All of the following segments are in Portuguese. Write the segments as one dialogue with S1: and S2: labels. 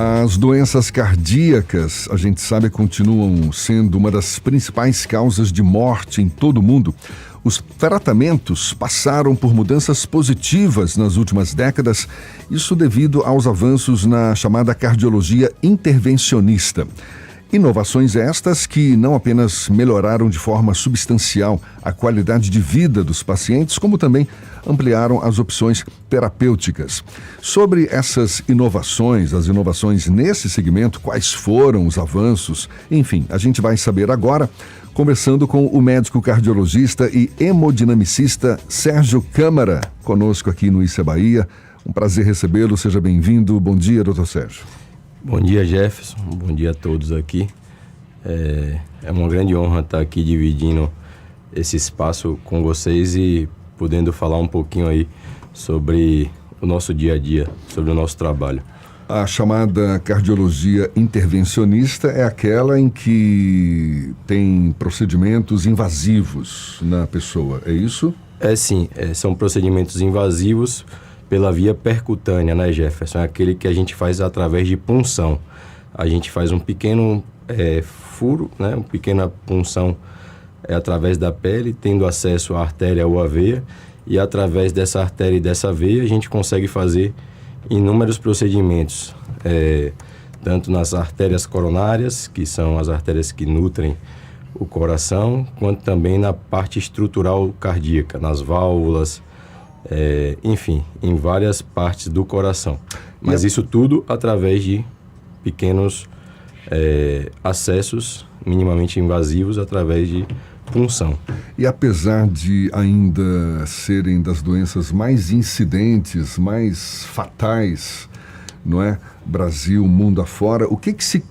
S1: As doenças cardíacas, a gente sabe, continuam sendo uma das principais causas de morte em todo o mundo. Os tratamentos passaram por mudanças positivas nas últimas décadas, isso devido aos avanços na chamada cardiologia intervencionista. Inovações estas que não apenas melhoraram de forma substancial a qualidade de vida dos pacientes, como também ampliaram as opções terapêuticas. Sobre essas inovações, as inovações nesse segmento, quais foram os avanços, enfim, a gente vai saber agora, conversando com o médico cardiologista e hemodinamicista Sérgio Câmara, conosco aqui no Isso é Bahia. Um prazer recebê-lo, seja bem-vindo. Bom dia, doutor Sérgio.
S2: Bom dia, Jefferson. Bom dia a todos aqui. É uma grande honra estar aqui dividindo esse espaço com vocês e podendo falar um pouquinho aí sobre o nosso dia a dia, sobre o nosso trabalho.
S1: A chamada cardiologia intervencionista é aquela em que tem procedimentos invasivos na pessoa, é isso?
S2: Sim, são procedimentos invasivos pela via percutânea, né, Jefferson? É aquele que a gente faz através de punção. A gente faz um pequeno furo, né, uma pequena punção através da pele, tendo acesso à artéria ou à veia, e através dessa artéria e dessa veia a gente consegue fazer inúmeros procedimentos, tanto nas artérias coronárias, que são as artérias que nutrem o coração, quanto também na parte estrutural cardíaca, nas válvulas, enfim, em várias partes do coração. Mas isso tudo através de pequenos acessos minimamente invasivos através de punção.
S1: E apesar de ainda serem das doenças mais incidentes, mais fatais, não é? Brasil, mundo afora, o que se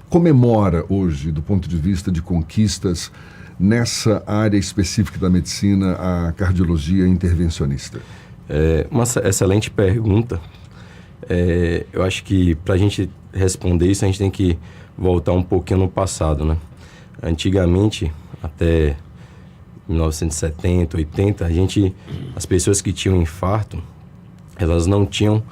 S1: comemora hoje do ponto de vista de conquistas nessa área específica da medicina, a cardiologia intervencionista?
S2: Uma excelente pergunta. Eu acho que para a gente responder isso, a gente tem que voltar um pouquinho no passado, né? Antigamente, até 1970, 80, as pessoas que tinham infarto, elas não tinham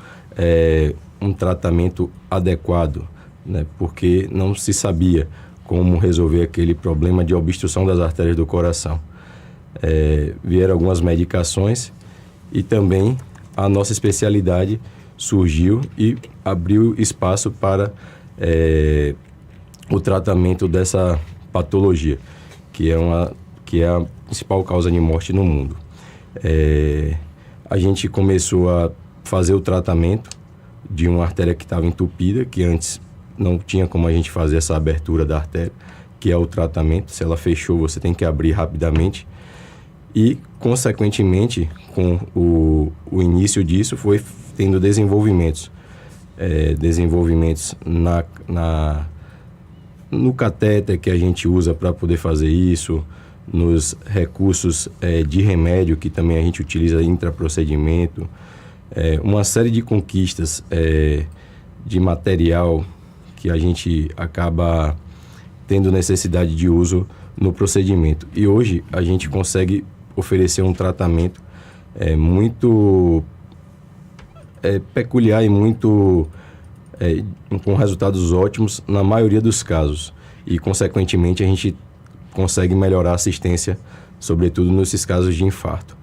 S2: um tratamento adequado, né? Porque não se sabia como resolver aquele problema de obstrução das artérias do coração. Vieram algumas medicações e também a nossa especialidade surgiu e abriu espaço para o tratamento dessa patologia, que é a principal causa de morte no mundo. A gente começou a fazer o tratamento de uma artéria que estava entupida, que antes não tinha como a gente fazer essa abertura da artéria, que é o tratamento. Se ela fechou, você tem que abrir rapidamente. E, consequentemente, com o início disso, foi tendo desenvolvimentos no catéter que a gente usa para poder fazer isso, nos recursos de remédio que também a gente utiliza intraprocedimento, uma série de conquistas de material que a gente acaba tendo necessidade de uso no procedimento. E hoje a gente consegue oferecer um tratamento muito peculiar e muito com resultados ótimos na maioria dos casos. E, consequentemente, a gente consegue melhorar a assistência, sobretudo nesses casos de infarto.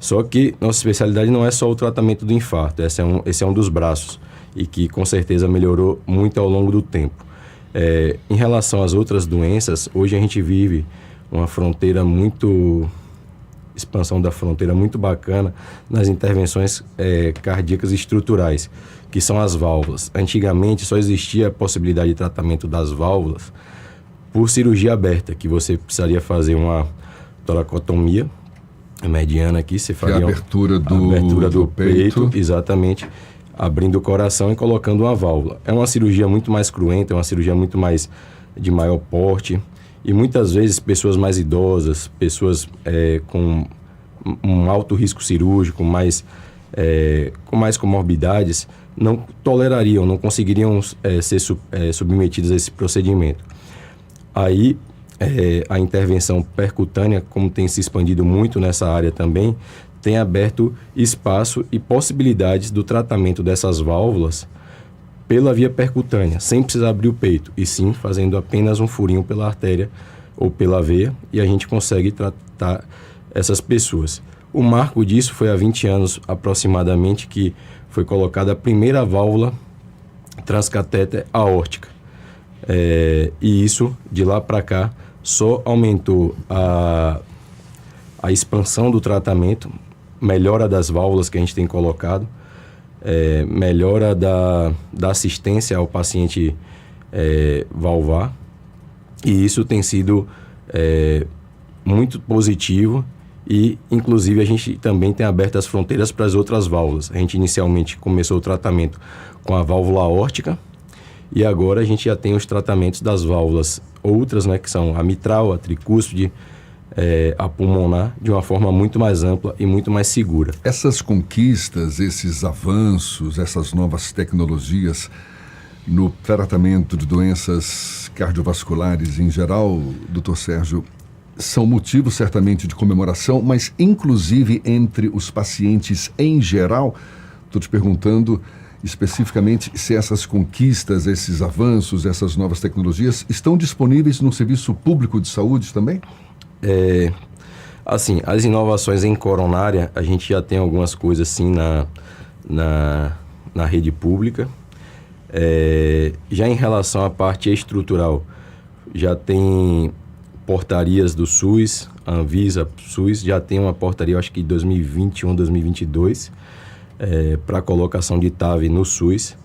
S2: Só que nossa especialidade não é só o tratamento do infarto, esse é um dos braços, e que com certeza melhorou muito ao longo do tempo. Em relação às outras doenças, hoje a gente vive uma expansão da fronteira muito bacana nas intervenções cardíacas estruturais, que são as válvulas. Antigamente só existia a possibilidade de tratamento das válvulas por cirurgia aberta, que você precisaria fazer uma toracotomia mediana aqui, você faria a abertura do peito, exatamente, abrindo o coração e colocando uma válvula. É uma cirurgia muito mais cruenta, é uma cirurgia muito mais de maior porte, e muitas vezes pessoas mais idosas, pessoas com um alto risco cirúrgico, com mais comorbidades, não tolerariam, não conseguiriam ser submetidas a esse procedimento. Aí, a intervenção percutânea, como tem se expandido muito nessa área também, tem aberto espaço e possibilidades do tratamento dessas válvulas pela via percutânea, sem precisar abrir o peito, e sim fazendo apenas um furinho pela artéria ou pela veia, e a gente consegue tratar essas pessoas. O marco disso foi há 20 anos aproximadamente que foi colocada a primeira válvula transcatéter aórtica. E isso, de lá para cá, só aumentou a expansão do tratamento, melhora das válvulas que a gente tem colocado, melhora da assistência ao paciente valvar, e isso tem sido muito positivo, e inclusive a gente também tem aberto as fronteiras para as outras válvulas. A gente inicialmente começou o tratamento com a válvula aórtica, e agora a gente já tem os tratamentos das válvulas outras, né, que são a mitral, a tricúspide, a pulmonar, de uma forma muito mais ampla e muito mais segura.
S1: Essas conquistas, esses avanços, essas novas tecnologias no tratamento de doenças cardiovasculares em geral, doutor Sérgio, são motivos certamente de comemoração, mas inclusive entre os pacientes em geral. Estou te perguntando especificamente se essas conquistas, esses avanços, essas novas tecnologias estão disponíveis no serviço público de saúde também?
S2: Assim, as inovações em coronária, a gente já tem algumas coisas assim na rede pública. Já em relação à parte estrutural, já tem portarias do SUS, a Anvisa, SUS, já tem uma portaria, acho que 2021, 2022, para colocação de TAV no SUS.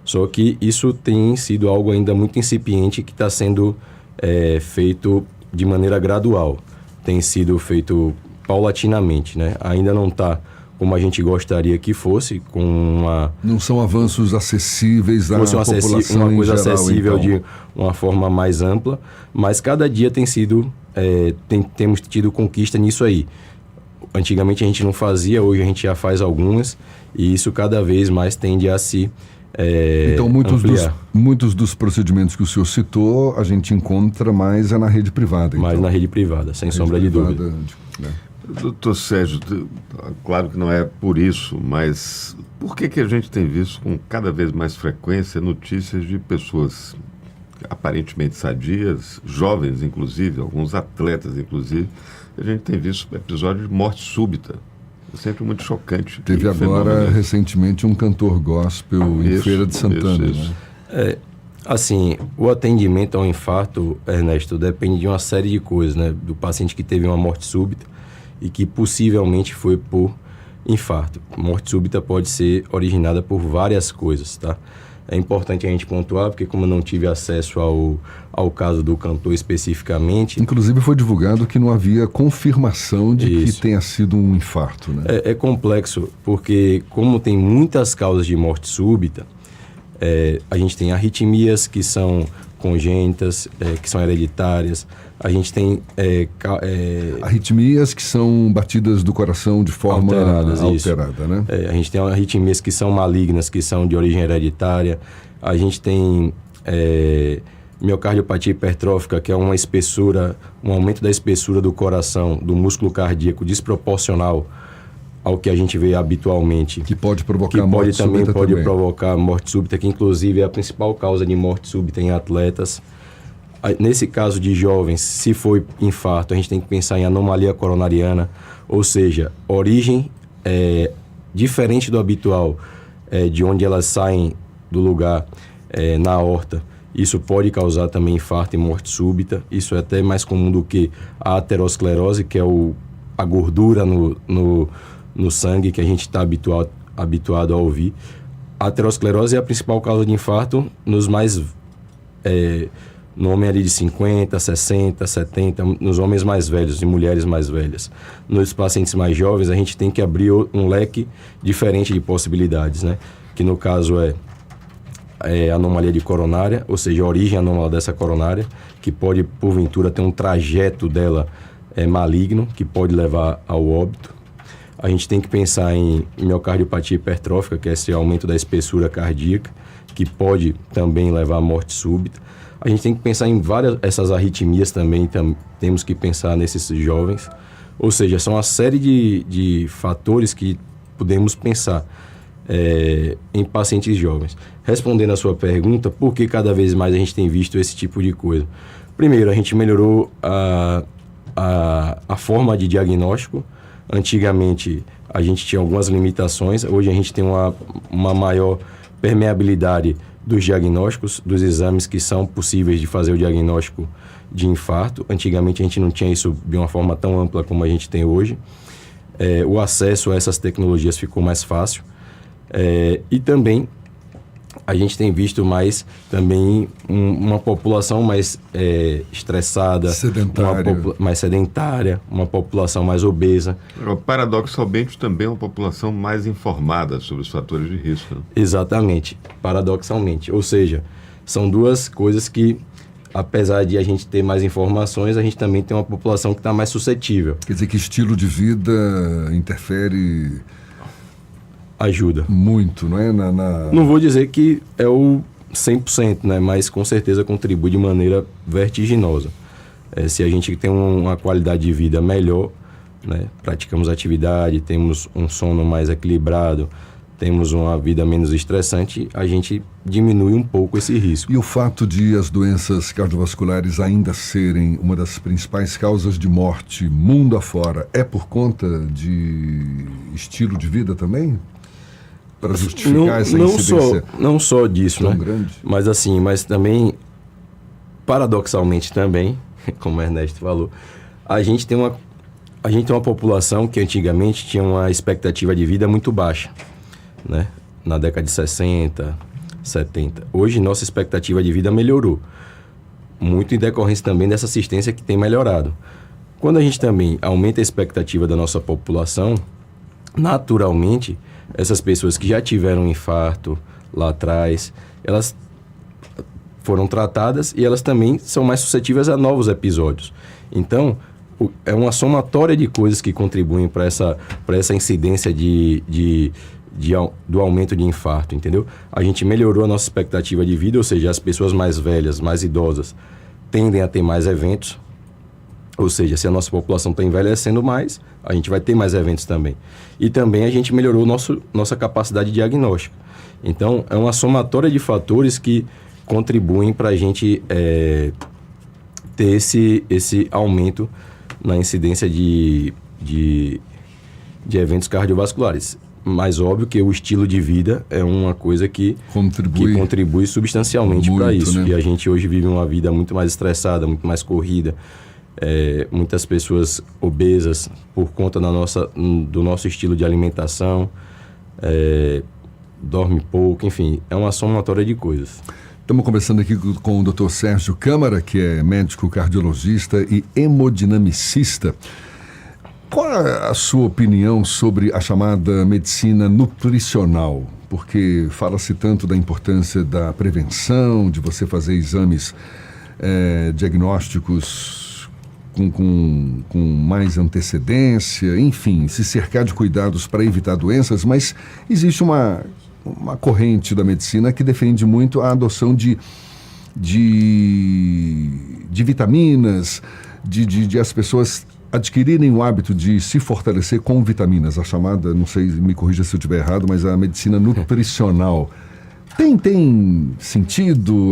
S2: Só que isso tem sido algo ainda muito incipiente, que está sendo feito de maneira gradual. Tem sido feito paulatinamente, né? Ainda não está como a gente gostaria que fosse, com uma...
S1: Não são avanços acessíveis à população
S2: uma coisa
S1: em geral,
S2: acessível,
S1: então,
S2: de uma forma mais ampla, mas cada dia tem sido... temos tido conquista nisso aí. Antigamente a gente não fazia, hoje a gente já faz algumas, e isso cada vez mais tende a se
S1: então, muitos dos procedimentos que o senhor citou, a gente encontra mais na rede privada.
S2: Mais na rede privada, sem sombra de dúvida.
S3: Doutor Sérgio, claro que não é por isso, mas por que a gente tem visto com cada vez mais frequência notícias de pessoas aparentemente sadias, jovens inclusive, alguns atletas inclusive, a gente tem visto episódios de morte súbita? É sempre muito chocante.
S1: Teve agora, recentemente, um cantor gospel em Feira de Santana.
S2: Né? Assim, o atendimento ao infarto, Ernesto, depende de uma série de coisas, né? Do paciente que teve uma morte súbita e que possivelmente foi por infarto. Morte súbita pode ser originada por várias coisas, tá? É importante a gente pontuar, porque como eu não tive acesso ao caso do cantor especificamente...
S1: Inclusive foi divulgado que não havia confirmação de que tenha sido um infarto, né?
S2: É complexo, porque como tem muitas causas de morte súbita, a gente tem arritmias que são congênitas, que são hereditárias, a gente tem...
S1: arritmias que são batidas do coração de forma alterada, né?
S2: A gente tem arritmias que são malignas, que são de origem hereditária. A gente tem miocardiopatia hipertrófica, que é uma espessura, um aumento da espessura do coração, do músculo cardíaco desproporcional ao que a gente vê habitualmente.
S1: Que pode provocar morte súbita também.
S2: Pode provocar morte súbita, que inclusive é a principal causa de morte súbita em atletas. Nesse caso de jovens, se foi infarto, a gente tem que pensar em anomalia coronariana, ou seja, origem diferente do habitual, de onde elas saem do lugar na aorta. Isso pode causar também infarto e morte súbita. Isso é até mais comum do que a aterosclerose, que é a gordura no sangue que a gente está habituado a ouvir. A aterosclerose é a principal causa de infarto nos mais... no homem ali de 50, 60, 70, nos homens mais velhos e mulheres mais velhas. Nos pacientes mais jovens, a gente tem que abrir um leque diferente de possibilidades, né? Que no caso é anomalia de coronária, ou seja, a origem anômala dessa coronária, que pode, porventura, ter um trajeto dela maligno, que pode levar ao óbito. A gente tem que pensar em miocardiopatia hipertrófica, que é esse aumento da espessura cardíaca, que pode também levar à morte súbita. A gente tem que pensar em essas arritmias também, temos que pensar nesses jovens. Ou seja, são uma série de fatores que podemos pensar. em pacientes jovens. Respondendo a sua pergunta, por que cada vez mais a gente tem visto esse tipo de coisa? Primeiro, a gente melhorou a forma de diagnóstico. Antigamente, a gente tinha algumas limitações. Hoje, a gente tem uma maior permeabilidade dos diagnósticos, dos exames que são possíveis de fazer o diagnóstico de infarto. Antigamente, a gente não tinha isso de uma forma tão ampla como a gente tem hoje. O acesso a essas tecnologias ficou mais fácil. E também a gente tem visto mais também uma população mais estressada, mais sedentária, uma população mais obesa.
S3: Paradoxalmente, também uma população mais informada sobre os fatores de risco. Né?
S2: Exatamente, paradoxalmente. Ou seja, são duas coisas que, apesar de a gente ter mais informações, a gente também tem uma população que está mais suscetível.
S1: Quer dizer que estilo de vida interfere...
S2: Ajuda.
S1: Muito, não é?
S2: Não vou dizer que é o 100%, né? Mas com certeza contribui de maneira vertiginosa. Se a gente tem uma qualidade de vida melhor, né? Praticamos atividade, temos um sono mais equilibrado, temos uma vida menos estressante, a gente diminui um pouco esse risco.
S1: E o fato de as doenças cardiovasculares ainda serem uma das principais causas de morte mundo afora, é por conta de estilo de vida também? Para justificar essa incidência
S2: não só disso,
S1: tão
S2: né?
S1: grande?
S2: Mas também, paradoxalmente também, como o Ernesto falou, a gente tem uma população que antigamente tinha uma expectativa de vida muito baixa, né? Na década de 60, 70. Hoje, nossa expectativa de vida melhorou. Muito em decorrência também dessa assistência que tem melhorado. Quando a gente também aumenta a expectativa da nossa população, naturalmente, essas pessoas que já tiveram um infarto lá atrás, elas foram tratadas e elas também são mais suscetíveis a novos episódios. Então, é uma somatória de coisas que contribuem para essa incidência do aumento de infarto, entendeu? A gente melhorou a nossa expectativa de vida, ou seja, as pessoas mais velhas, mais idosas, tendem a ter mais eventos. Ou seja, se a nossa população está envelhecendo mais, a gente vai ter mais eventos também. E também a gente melhorou nossa capacidade diagnóstica. Então, é uma somatória de fatores que contribuem para a gente ter esse aumento na incidência de eventos cardiovasculares. Mas óbvio que o estilo de vida é uma coisa que contribui substancialmente para isso. Né? E a gente hoje vive uma vida muito mais estressada, muito mais corrida. Muitas pessoas obesas por conta do nosso estilo de alimentação, dorme pouco, enfim, é uma somatória de coisas.
S1: Estamos conversando aqui com o Dr. Sérgio Câmara, que é médico cardiologista e hemodinamicista. Qual é a sua opinião sobre a chamada medicina nutricional? Porque fala-se tanto da importância da prevenção, de você fazer exames diagnósticos com mais antecedência, enfim, se cercar de cuidados para evitar doenças, mas existe uma corrente da medicina que defende muito a adoção de vitaminas, de as pessoas adquirirem o hábito de se fortalecer com vitaminas, a chamada, não sei, me corrija se eu estiver errado, mas a medicina nutricional. Tem sentido?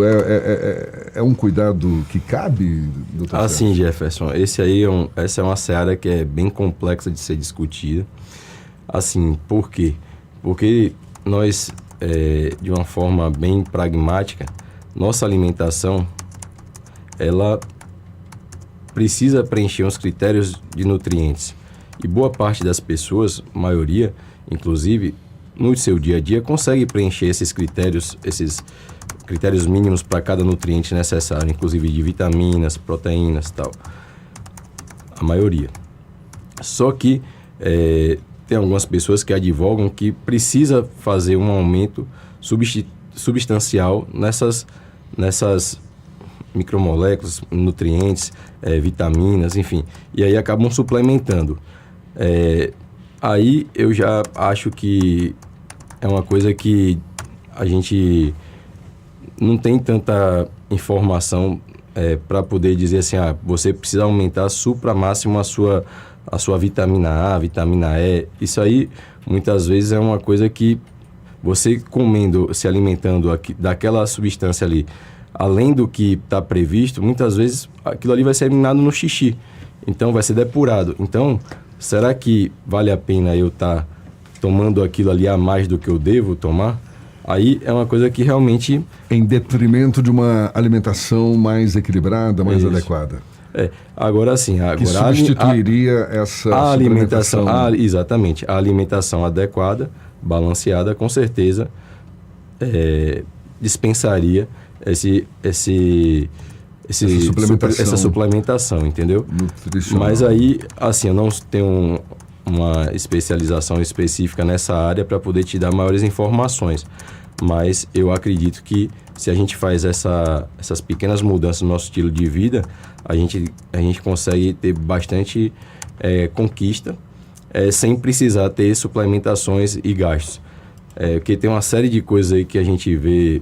S1: É um cuidado que cabe, doutor?
S2: Sim, Jefferson. Essa é uma seara que é bem complexa de ser discutida. Assim, por quê? Porque nós, de uma forma bem pragmática, nossa alimentação, ela precisa preencher uns critérios de nutrientes. E boa parte das pessoas, maioria, inclusive, no seu dia a dia, consegue preencher esses critérios mínimos para cada nutriente necessário, inclusive de vitaminas, proteínas e tal. A maioria. Só que tem algumas pessoas que advogam que precisa fazer um aumento substancial nessas micromoléculas, nutrientes, vitaminas, enfim. E aí acabam suplementando. Aí eu já acho que é uma coisa que a gente não tem tanta informação para poder dizer assim, você precisa aumentar supramáximo a sua vitamina A, vitamina E. Isso aí, muitas vezes, é uma coisa que Você comendo, se alimentando daquela substância ali, além do que está previsto, muitas vezes aquilo ali vai ser eliminado no xixi. Então, vai ser depurado. Então, será que vale a pena eu estar tomando aquilo ali a mais do que eu devo tomar? Aí é uma coisa que realmente...
S1: Em detrimento de uma alimentação mais equilibrada, mais adequada.
S2: Agora sim...
S1: Que substituiria essa
S2: alimentação. Exatamente. A alimentação adequada, balanceada, com certeza dispensaria essa suplementação, entendeu?
S1: Nutricional.
S2: Mas aí, assim, eu não tenho uma especialização específica nessa área para poder te dar maiores informações. Mas eu acredito que se a gente faz essas pequenas mudanças no nosso estilo de vida, a gente consegue ter bastante conquista sem precisar ter suplementações e gastos. Porque tem uma série de coisas aí que a gente vê,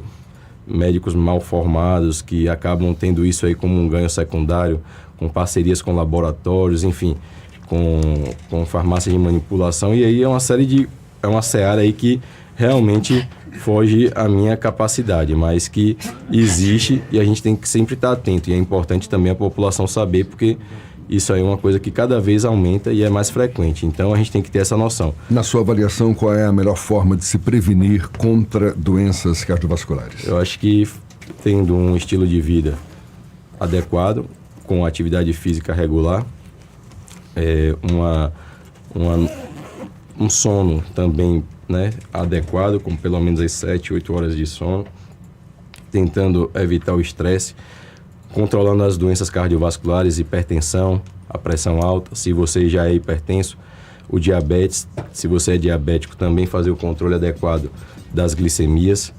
S2: médicos mal formados que acabam tendo isso aí como um ganho secundário, com parcerias com laboratórios, enfim, com farmácias de manipulação, e aí é uma seara aí que realmente foge à minha capacidade, mas que existe e a gente tem que sempre estar atento, e é importante também a população saber, porque isso aí é uma coisa que cada vez aumenta e é mais frequente. Então, a gente tem que ter essa noção.
S1: Na sua avaliação, qual é a melhor forma de se prevenir contra doenças cardiovasculares?
S2: Eu acho que tendo um estilo de vida adequado, com atividade física regular, um sono também, né, adequado, com pelo menos as 7, 8 horas de sono, tentando evitar o estresse, controlando as doenças cardiovasculares, hipertensão, a pressão alta, se você já é hipertenso, o diabetes, se você é diabético, também fazer o controle adequado das glicemias,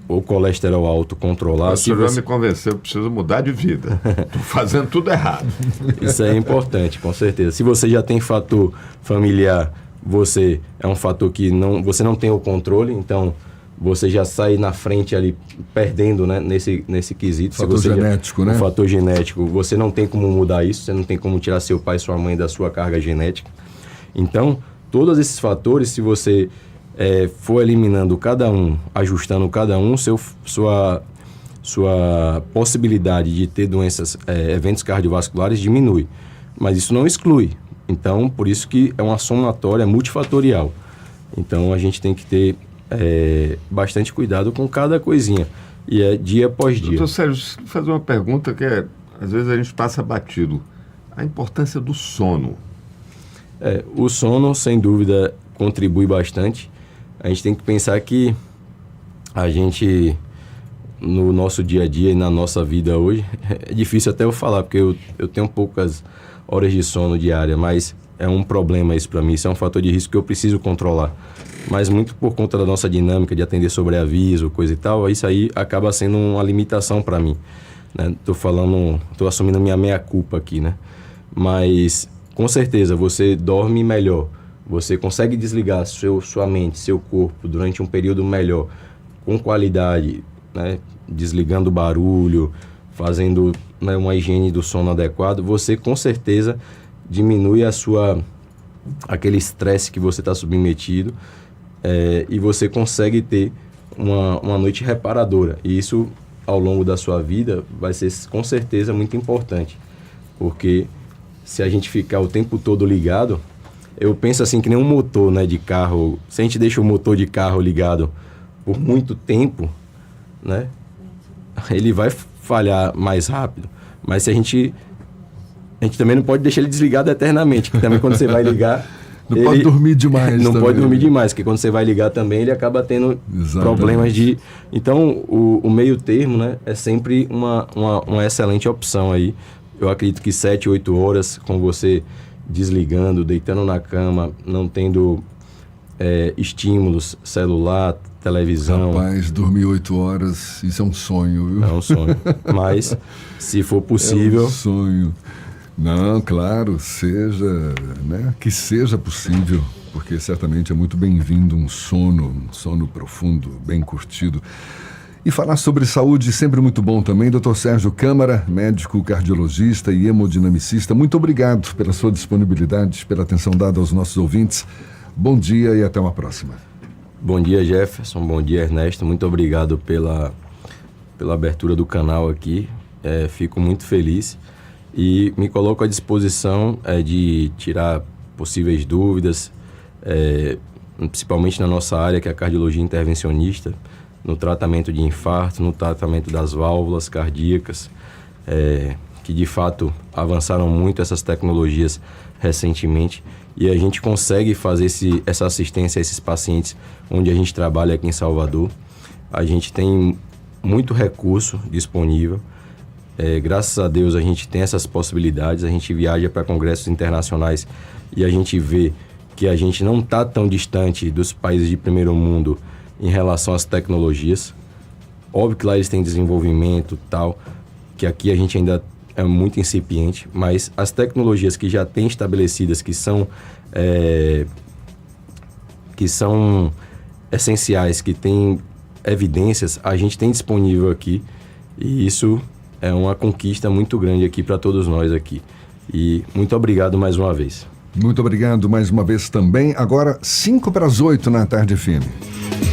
S2: o colesterol alto, controlar.
S3: O senhor já me convenceu, eu preciso mudar de vida. Estou fazendo tudo errado.
S2: Isso é importante, com certeza. Se você já tem fator familiar, você é um fator que você não tem o controle, então você já sai na frente ali, perdendo, né, nesse quesito.
S1: Fator genético, né?
S2: O fator genético, você não tem como mudar isso, você não tem como tirar seu pai e sua mãe da sua carga genética. Então, todos esses fatores, se você for eliminando cada um, ajustando cada um, sua possibilidade de ter doenças, eventos cardiovasculares diminui. Mas isso não exclui. Então, por isso que é uma somatória multifatorial. Então, a gente tem que ter bastante cuidado com cada coisinha. E é dia após dia.
S3: Doutor Sérgio, vou fazer uma pergunta que às vezes a gente passa batido. A importância do sono.
S2: O sono, sem dúvida, contribui bastante. A gente tem que pensar que a gente, no nosso dia a dia e na nossa vida hoje, é difícil até eu falar, porque eu tenho poucas horas de sono diária, mas é um problema isso para mim, isso é um fator de risco que eu preciso controlar. Mas muito por conta da nossa dinâmica de atender sobreaviso, coisa e tal, isso aí acaba sendo uma limitação para mim, né? Tô assumindo minha meia-culpa aqui, né? Mas, com certeza, você dorme melhor, você consegue desligar sua mente, seu corpo durante um período melhor, com qualidade, né? Desligando o barulho, fazendo, né, uma higiene do sono adequado, você com certeza diminui aquele estresse que você está submetido, e você consegue ter uma noite reparadora. E isso, ao longo da sua vida, vai ser com certeza muito importante, porque se a gente ficar o tempo todo ligado, eu penso assim que nem um motor, né, de carro, se a gente deixa o motor de carro ligado por muito tempo, né, ele vai falhar mais rápido. Mas se a gente também não pode deixar ele desligado eternamente, que também quando você vai ligar...
S1: Não pode dormir demais.
S2: Não
S1: também.
S2: pode dormir demais, porque quando você vai ligar também, ele acaba tendo problemas de... Então, o meio termo, né, é sempre uma excelente opção aí. Eu acredito que 7, 8 horas com você desligando, deitando na cama, não tendo estímulos, celular, televisão.
S1: Rapaz, dormir 8 horas, isso é um sonho, viu?
S2: É um sonho. Mas, se for possível...
S1: É um sonho. Não, claro, que seja possível, porque certamente é muito bem-vindo um sono profundo, bem curtido. E falar sobre saúde sempre muito bom também. Dr. Sérgio Câmara, médico cardiologista e hemodinamicista, muito obrigado pela sua disponibilidade, pela atenção dada aos nossos ouvintes. Bom dia e até uma próxima.
S2: Bom dia, Jefferson. Bom dia, Ernesto. Muito obrigado pela abertura do canal aqui. Fico muito feliz e me coloco à disposição de tirar possíveis dúvidas, principalmente na nossa área, que é a cardiologia intervencionista, no tratamento de infarto, no tratamento das válvulas cardíacas, que de fato avançaram muito essas tecnologias recentemente, e a gente consegue fazer essa assistência a esses pacientes onde a gente trabalha aqui em Salvador. A gente tem muito recurso disponível. Graças a Deus a gente tem essas possibilidades, a gente viaja para congressos internacionais e a gente vê que a gente não está tão distante dos países de primeiro mundo em relação às tecnologias. Óbvio que lá eles têm desenvolvimento tal, que aqui a gente ainda é muito incipiente, mas as tecnologias que já têm estabelecidas, que são essenciais, que têm evidências, a gente tem disponível aqui, e isso é uma conquista muito grande aqui para todos nós aqui. E muito obrigado mais uma vez.
S1: Muito obrigado mais uma vez também. Agora, 7:55 na Tarde FM.